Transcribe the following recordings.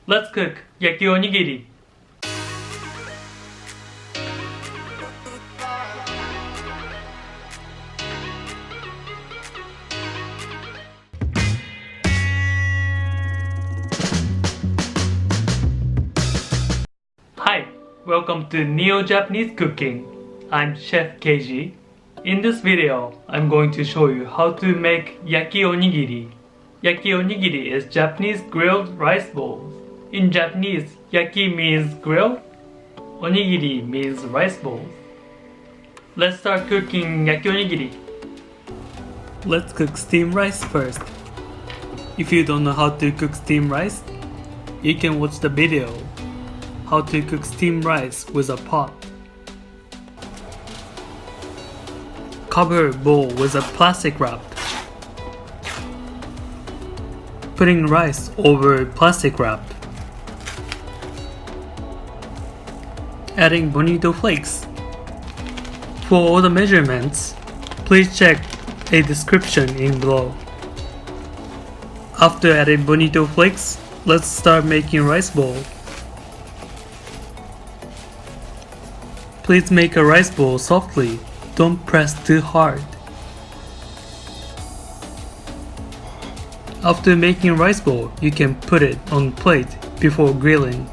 Let's cook Yaki Onigiri. Hi, welcome to Neo-Japanese Cooking. I'm Chef Keiji. In this video, I'm going to show you how to make Yaki Onigiri. Yaki Onigiri is Japanese grilled rice balls. In Japanese, Yaki means grill, Onigiri means rice balls. Let's start cooking Yaki Onigiri. Let's cook steamed rice first. If you don't know how to cook steamed rice, you can watch the video how to cook steamed rice with a pot. Cover a bowl with a plastic wrap. Putting rice over plastic wrap. Adding Bonito flakes. For all the measurements, please check a description in below. After adding Bonito flakes, let's start making rice bowl. Please make a rice bowl softly, don't press too hard. After making rice bowl, you can put it on plate before grilling.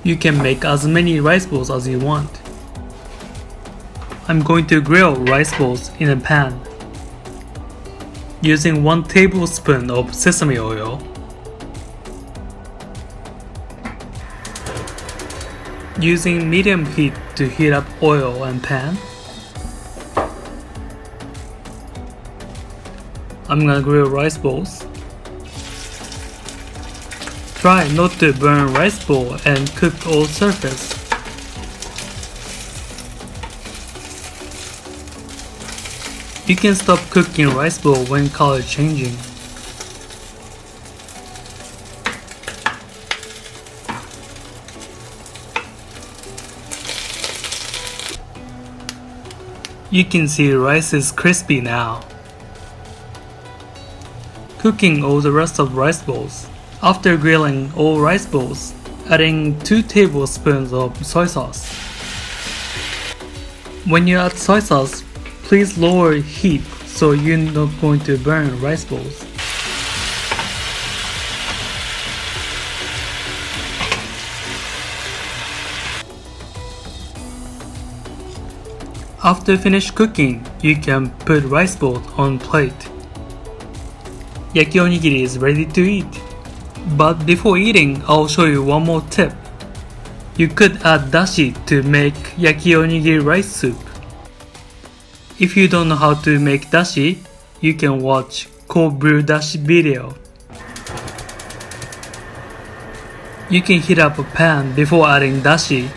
You can make as many rice balls as you want. I'm going to grill rice balls in a pan using 1 tablespoon of sesame oil. Using medium heat to heat up oil and pan. I'm gonna grill rice balls. Try not to burn rice bowl and cook all surface. You can stop cooking rice bowl when color changing. You can see rice is crispy now. Cooking all the rest of rice balls. After grilling all rice balls, adding 2 tablespoons of soy sauce. When you add soy sauce, please lower heat so you're not going to burn rice balls. After finished cooking, you can put rice balls on plate. Yaki onigiri is ready to eat. But before eating, I'll show you one more tip. You could add dashi to make yaki onigiri rice soup. If you don't know how to make dashi, you can watch cold brew dashi video. You can heat up a pan before adding dashi.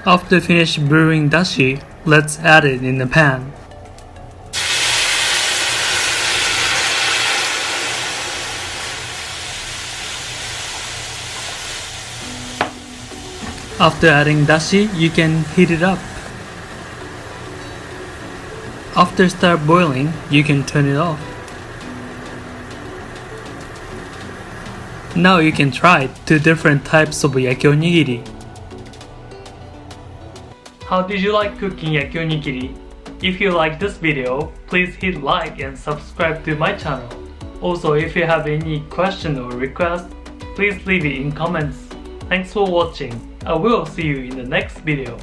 After finish brewing dashi, let's add it in the pan. After adding dashi, you can heat it up. After start boiling, you can turn it off. Now you can try 2 different types of yaki onigiri. How did you like cooking yaki onigiri? If you like this video, please hit like and subscribe to my channel. Also, if you have any question or request, please leave it in comments. Thanks for watching. I will see you in the next video.